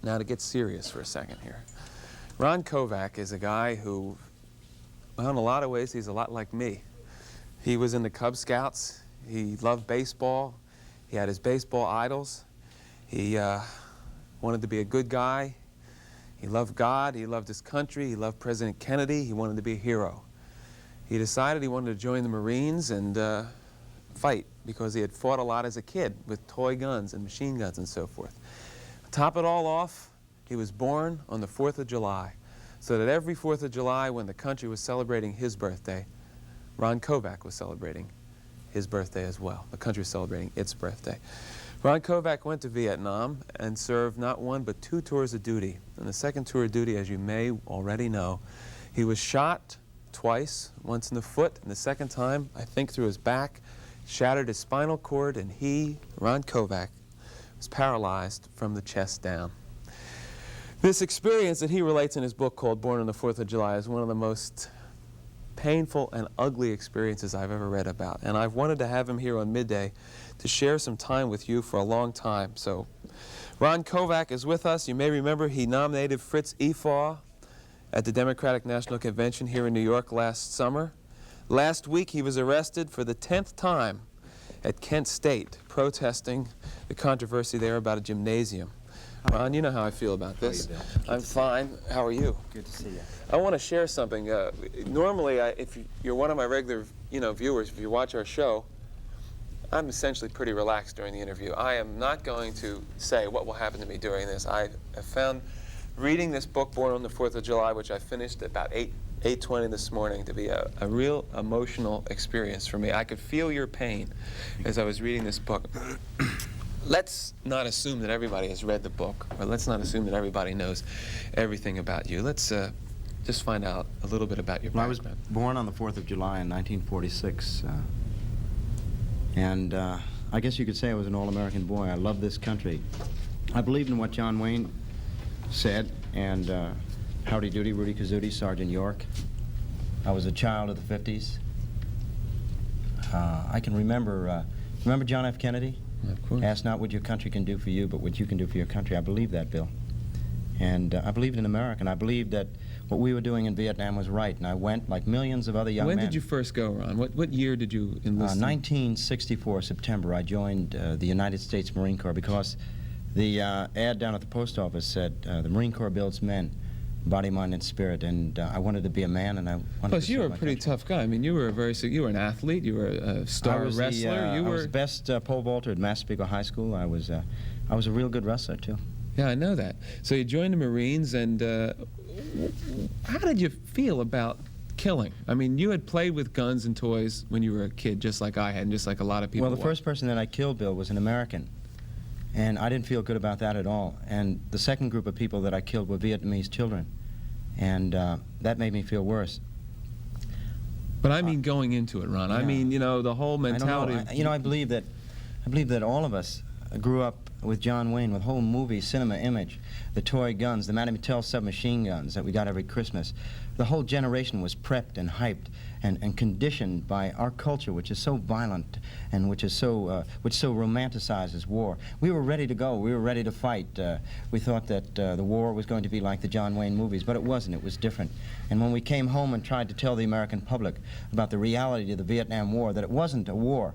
Now to get serious for a second here. Ron Kovic is a guy who, well, in a lot of ways, he's a lot like me. He was in the Cub Scouts. He loved baseball. He had his baseball idols. He wanted to be a good guy. He loved God. He loved his country. He loved President Kennedy. He wanted to be a hero. He decided he wanted to join the Marines and fight because he had fought a lot as a kid with toy guns and machine guns and so forth. To top it all off, he was born on the 4th of July, so that every 4th of July when the country was celebrating his birthday, Ron Kovic was celebrating his birthday as well. The country was celebrating its birthday. Ron Kovic went to Vietnam and served not one but 2 tours of duty. In the second tour of duty, as you may already know, he was shot twice, once in the foot, and the second time, I think through his back, shattered his spinal cord, and he, Ron Kovic, was paralyzed from the chest down. This experience that he relates in his book called Born on the 4th of July is one of the most painful and ugly experiences I've ever read about. And I've wanted to have him here on Midday to share some time with you for a long time. So Ron Kovic is with us. You may remember he nominated Fritz Efaw at the Democratic National Convention here in New York last summer. Last week he was arrested for the 10th time at Kent State, protesting the controversy there about a gymnasium. Ron, you know how I feel about this. How are you, Bill? I'm fine. How are you? Good to see you. I want to share something. Normally, if you're one of my regular, viewers, if you watch our show, I'm essentially pretty relaxed during the interview. I am not going to say what will happen to me during this. I have found reading this book, Born on the 4th of July, which I finished about 8:20 this morning, to be a real emotional experience for me. I could feel your pain as I was reading this book. Let's not assume that everybody has read the book, or let's not assume that everybody knows everything about you. Let's just find out a little bit about your background. I was born on the 4th of July in 1946, and I guess you could say I was an all-American boy. I loved this country. I believed in what John Wayne said, and Howdy Doody, Rudy Kazootie, Sergeant York. I was a child of the 50s. I can remember John F. Kennedy? Of course. Ask not what your country can do for you, but what you can do for your country. I believed that, Bill. And I believed in America, and I believed that what we were doing in Vietnam was right, and I went like millions of other young men. When did you first go, Ron? What year did you enlist? 1964, September, I joined the United States Marine Corps because the ad down at the post office said, the Marine Corps builds men, body, mind, and spirit, and I wanted to be a man, and I wanted Plus, to you were a serve my pretty country. tough guy. I mean, you were an athlete. You were a star wrestler. I was the best pole vaulter at Massapequa High School. I was a real good wrestler too. Yeah, I know that. So you joined the Marines, and how did you feel about killing? I mean, you had played with guns and toys when you were a kid, just like I had, and just like a lot of people. Well, the first person that I killed, Bill, was an American. And I didn't feel good about that at all. And the second group of people that I killed were Vietnamese children. And that made me feel worse. But I mean going into it, Ron. Yeah. I mean, the whole mentality. I believe that all of us grew up with John Wayne, with whole movie, cinema image, the toy guns, the Madame Mattel submachine guns that we got every Christmas. The whole generation was prepped and hyped and conditioned by our culture, which is so violent and which so romanticizes war. We were ready to go. We were ready to fight. We thought that the war was going to be like the John Wayne movies, but it wasn't. It was different. And when we came home and tried to tell the American public about the reality of the Vietnam War, that it wasn't a war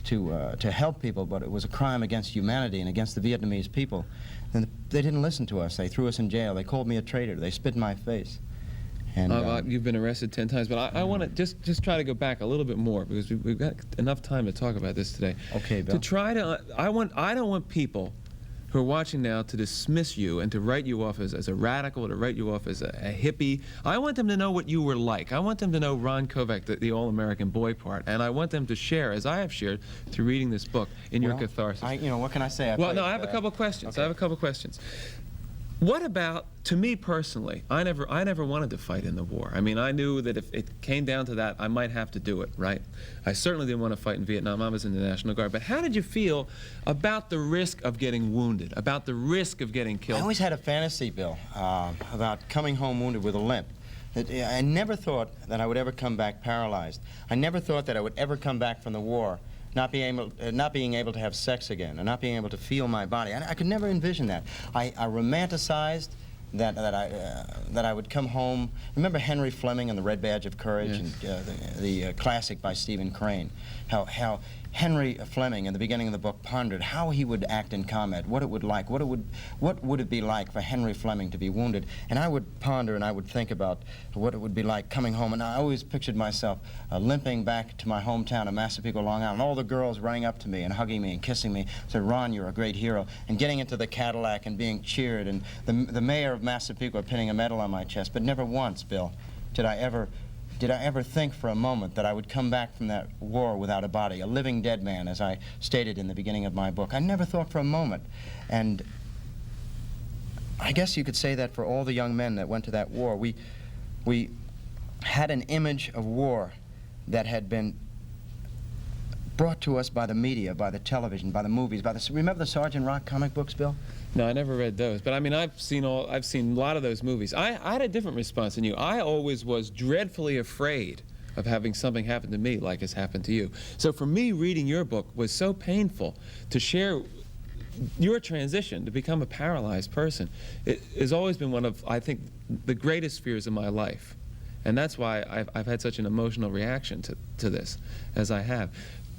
to help people, but it was a crime against humanity and against the Vietnamese people, then they didn't listen to us. They threw us in jail. They called me a traitor. They spit in my face. And, you've been arrested 10 times, but I want to just try to go back a little bit more, because we've got enough time to talk about this today. Okay, Bill. I don't want people who are watching now to dismiss you and to write you off as a radical, to write you off as a hippie. I want them to know what you were like. I want them to know Ron Kovic, the all-American boy part, and I want them to share, as I have shared through reading this book, in your catharsis. What can I say? I have a couple of questions. Okay. I have a couple of questions. What about, to me personally, I never wanted to fight in the war. I mean, I knew that if it came down to that, I might have to do it, right? I certainly didn't want to fight in Vietnam. I was in the National Guard. But how did you feel about the risk of getting wounded, about the risk of getting killed? I always had a fantasy, Bill, about coming home wounded with a limp. I never thought that I would ever come back paralyzed. I never thought that I would ever come back from the war not being able to have sex again, and not being able to feel my body. I could never envision that. I romanticized that I would come home. Remember Henry Fleming and the Red Badge of Courage, yes. and the classic by Stephen Crane. How Henry Fleming in the beginning of the book pondered how he would act in combat, what it would like, what would it be like for Henry Fleming to be wounded. And I would ponder and I would think about what it would be like coming home. And I always pictured myself limping back to my hometown of Massapequa, Long Island, and all the girls running up to me and hugging me and kissing me, said, "Ron, you're a great hero," and getting into the Cadillac and being cheered, and the mayor of Massapequa pinning a medal on my chest. But never once, Bill, did I ever think for a moment that I would come back from that war without a body, a living dead man, as I stated in the beginning of my book. I never thought for a moment. And I guess you could say that for all the young men that went to that war. We had an image of war that had been brought to us by the media, by the television, by the movies, remember the Sergeant Rock comic books, Bill? No, I never read those, but I mean, I've seen a lot of those movies. I had a different response than you. I always was dreadfully afraid of having something happen to me like has happened to you. So for me, reading your book was so painful to share your transition to become a paralyzed person. It has always been one of, I think, the greatest fears of my life. And that's why I've had such an emotional reaction to this, as I have.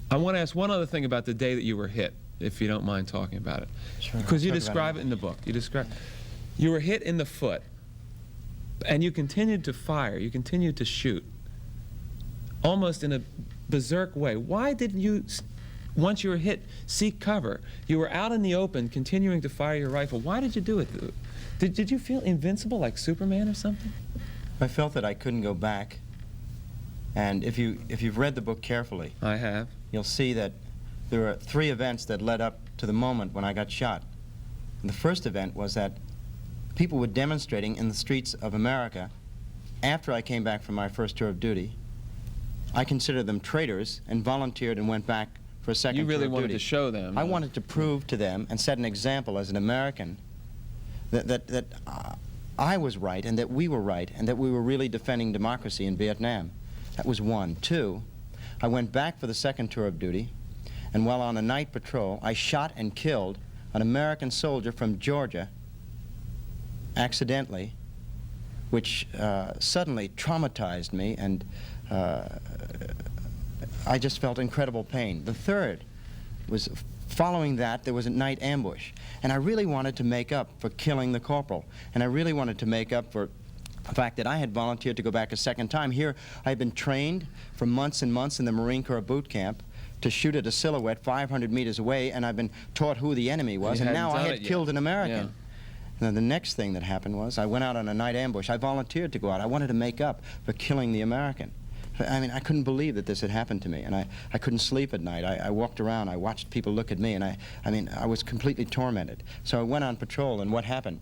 I want to ask one other thing about the day that you were hit, if you don't mind talking about it. Sure. Because you describe it in the book. You were hit in the foot, and you continued to fire, you continued to shoot, almost in a berserk way. Why didn't you, once you were hit, seek cover? You were out in the open, continuing to fire your rifle. Why did you do it? Did you feel invincible, like Superman or something? I felt that I couldn't go back. And if you've read the book carefully, I have. You'll see that there were 3 events that led up to the moment when I got shot. And the first event was that people were demonstrating in the streets of America after I came back from my first tour of duty. I considered them traitors and volunteered and went back for a second tour of duty. You really wanted to show them. I wanted to prove to them and set an example as an American that I was right and that we were right and that we were really defending democracy in Vietnam. That was 1. 2, I went back for the second tour of duty, and while on a night patrol, I shot and killed an American soldier from Georgia, accidentally, which suddenly traumatized me, and I just felt incredible pain. The third was, following that, there was a night ambush, and I really wanted to make up for killing the corporal, and I really wanted to make up for the fact that I had volunteered to go back a second time. Here, I had been trained for months and months in the Marine Corps boot camp to shoot at a silhouette 500 meters away, and I've been taught who the enemy was, and now I had killed an American. Yeah. And the next thing that happened was I went out on a night ambush. I volunteered to go out. I wanted to make up for killing the American. I mean, I couldn't believe that this had happened to me, and I couldn't sleep at night. I walked around, I watched people look at me, and I mean, I was completely tormented. So I went on patrol, and what happened?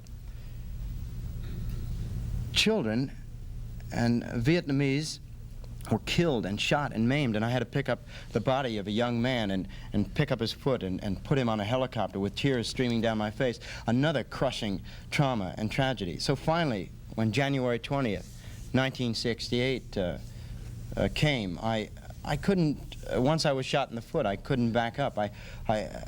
Children and Vietnamese were killed and shot and maimed, and I had to pick up the body of a young man and pick up his foot and put him on a helicopter with tears streaming down my face. Another crushing trauma and tragedy. So finally, when January 20th, 1968 came, I couldn't, once I was shot in the foot, I couldn't back up. I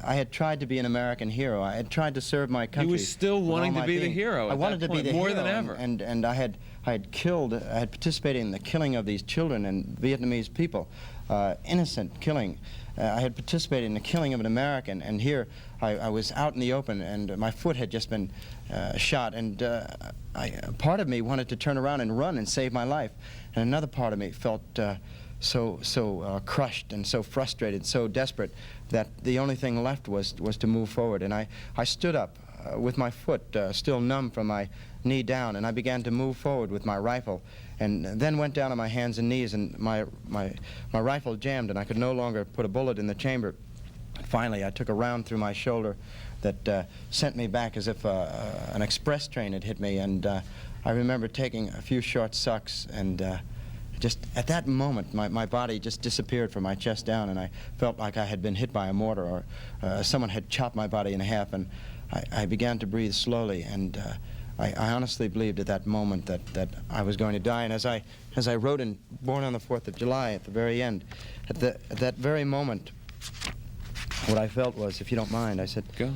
had tried to be an American hero. I had tried to serve my country. You were still wanting to be the hero. I wanted to be the hero more than ever. And I had participated in the killing of these children and Vietnamese people, innocent killing. I had participated in the killing of an American, and here I was out in the open, and my foot had just been shot, and part of me wanted to turn around and run and save my life, and another part of me felt so crushed and so frustrated, so desperate, that the only thing left was to move forward. And I stood up with my foot still numb from my knee down, and I began to move forward with my rifle, and then went down on my hands and knees, and my rifle jammed, and I could no longer put a bullet in the chamber. Finally, I took a round through my shoulder that sent me back as if an express train had hit me, and I remember taking a few short sucks, and just at that moment, my body just disappeared from my chest down, and I felt like I had been hit by a mortar, or someone had chopped my body in half, and I began to breathe slowly, and I honestly believed at that moment that I was going to die. And as I wrote in Born on the 4th of July at the very end, at that very moment, What I felt was, if you don't mind, I said... Go.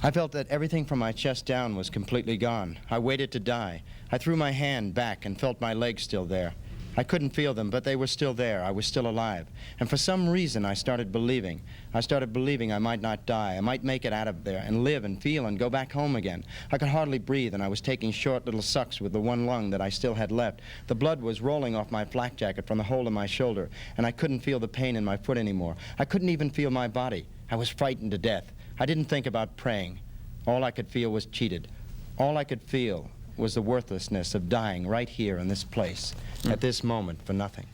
I felt that everything from my chest down was completely gone. I waited to die. I threw my hand back and felt my legs still there. I couldn't feel them, but they were still there. I was still alive. And for some reason, I started believing. I started believing I might not die. I might make it out of there and live and feel and go back home again. I could hardly breathe, and I was taking short little sucks with the one lung that I still had left. The blood was rolling off my flak jacket from the hole in my shoulder, and I couldn't feel the pain in my foot anymore. I couldn't even feel my body. I was frightened to death. I didn't think about praying. All I could feel was cheated. All I could feel was the worthlessness of dying right here in this place, at this moment, for nothing.